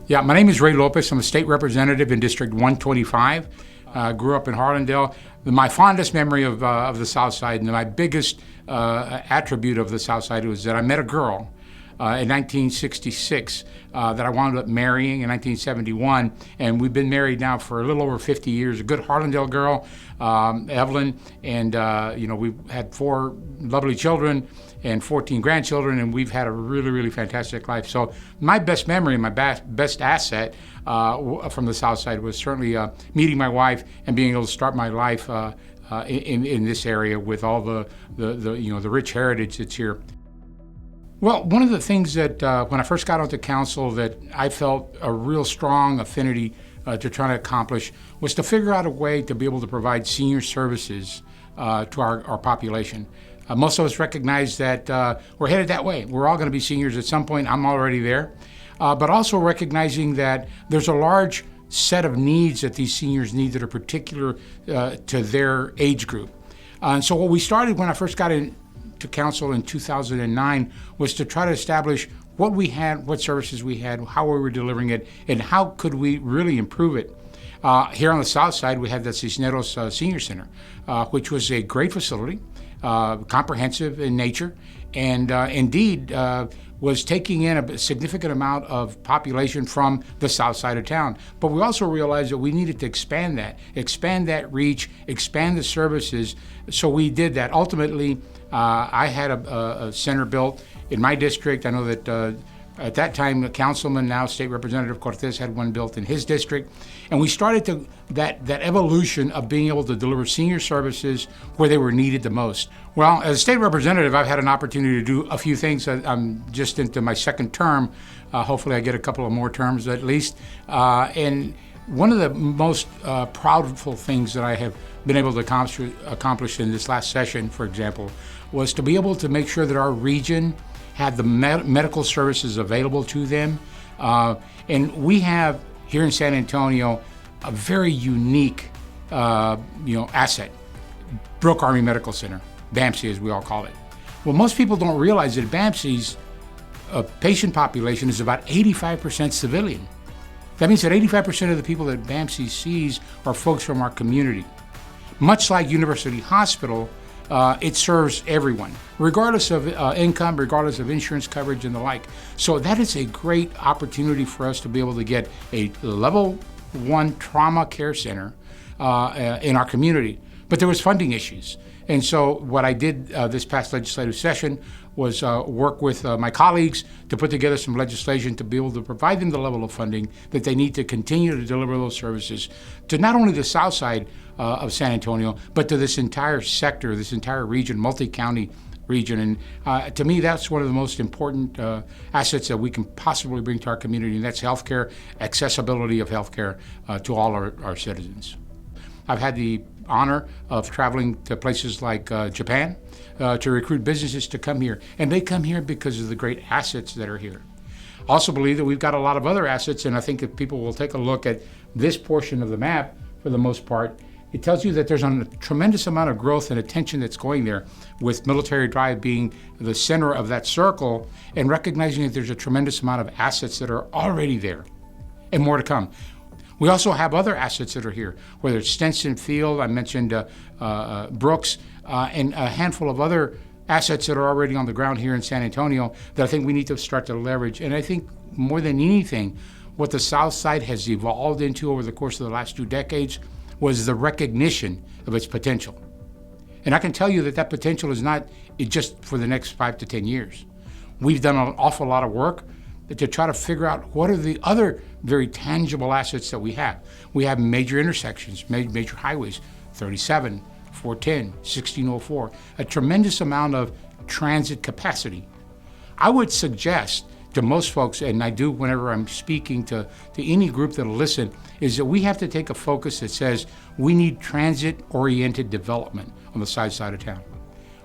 Yeah, my name is Ray Lopez. I'm a state representative in District 125. Grew up in Harlandale. My fondest memory of the South Side and my biggest attribute of the South Side was that I met a girl in 1966 that I wound up marrying in 1971, and we've been married now for a little over 50 years. A good Harlandale girl, Evelyn, and we've had 4 lovely children and 14 grandchildren, and we've had a really, really fantastic life. So my best memory and my best asset from the South Side was certainly meeting my wife and being able to start my life in this area with all the rich heritage that's here. Well, one of the things that when I first got onto council that I felt a real strong affinity to trying to accomplish was to figure out a way to be able to provide senior services to our population. Most of us recognize that we're headed that way. We're all going to be seniors at some point. I'm already there. But also recognizing that there's a large set of needs that these seniors need that are particular to their age group. And so what we started when I first got into council in 2009 was to try to establish what we had, what services we had, how we were delivering it, and how could we really improve it. Here on the South Side, we had the Cisneros Senior Center, which was a great facility, comprehensive in nature, and indeed was taking in a significant amount of population from the south side of town. But we also realized that we needed to expand that reach, expand the services, so we did that. Ultimately, I had a center built in my district. I know that at that time, the councilman, now State Representative Cortez, had one built in his district. And we started that evolution of being able to deliver senior services where they were needed the most. Well, as a state representative, I've had an opportunity to do a few things. I'm just into my second term. Hopefully I get a couple of more terms at least. And one of the most proudful things that I have been able to accomplish in this last session, for example, was to be able to make sure that our region had the medical services available to them. And we have here in San Antonio a very unique asset, Brooke Army Medical Center, BAMC as we all call it. Well, most people don't realize that BAMC's patient population is about 85% civilian. That means that 85% of the people that BAMC sees are folks from our community. Much like University Hospital, it serves everyone, regardless of income, regardless of insurance coverage and the like. So that is a great opportunity for us to be able to get a level 1 trauma care center in our community. But there was funding issues. And so what I did this past legislative session was work with my colleagues to put together some legislation to be able to provide them the level of funding that they need to continue to deliver those services to not only the south side of San Antonio, but to this entire sector, this entire region, multi-county region. And to me, that's one of the most important assets that we can possibly bring to our community, and that's healthcare, accessibility of healthcare to all our citizens. I've had the honor of traveling to places like Japan to recruit businesses to come here, and they come here because of the great assets that are here. I also believe that we've got a lot of other assets, and I think if people will take a look at this portion of the map, for the most part, it tells you that there's a tremendous amount of growth and attention that's going there, with Military Drive being the center of that circle, and recognizing that there's a tremendous amount of assets that are already there, and more to come. We also have other assets that are here, whether it's Stenson Field, I mentioned Brooks, and a handful of other assets that are already on the ground here in San Antonio that I think we need to start to leverage. And I think more than anything, what the South Side has evolved into over the course of the last 2 decades was the recognition of its potential. And I can tell you that that potential is not just for the next 5 to 10 years. We've done an awful lot of work to try to figure out what are the other very tangible assets that we have. We have major intersections, major highways, 37, 410, 1604, a tremendous amount of transit capacity. I would suggest to most folks, and I do whenever I'm speaking to any group that'll listen, is that we have to take a focus that says we need transit-oriented development on the south side of town.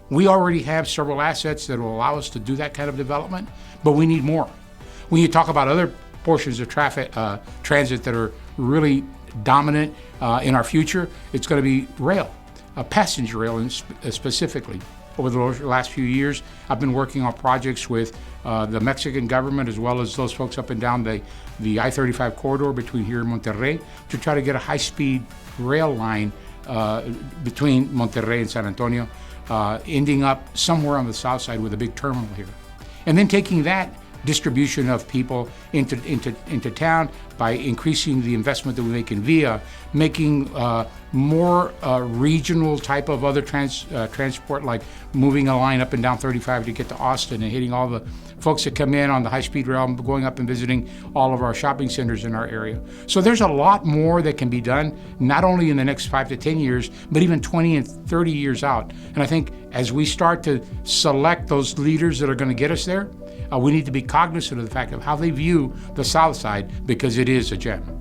We already have several assets that will allow us to do that kind of development, but we need more. When you talk about other portions of transit that are really dominant in our future, it's going to be rail, passenger rail specifically. over the last few years. I've been working on projects with the Mexican government as well as those folks up and down the I-35 corridor between here and Monterrey to try to get a high-speed rail line between Monterrey and San Antonio, ending up somewhere on the south side with a big terminal here. And then taking that distribution of people into town by increasing the investment that we make in VIA, making more regional type of other transport, like moving a line up and down 35 to get to Austin and hitting all the folks that come in on the high-speed rail, going up and visiting all of our shopping centers in our area. So there's a lot more that can be done, not only in the next 5 to 10 years, but even 20 and 30 years out. And I think as we start to select those leaders that are going to get us there, we need to be cognizant of the fact of how they view the South Side, because it is a gem.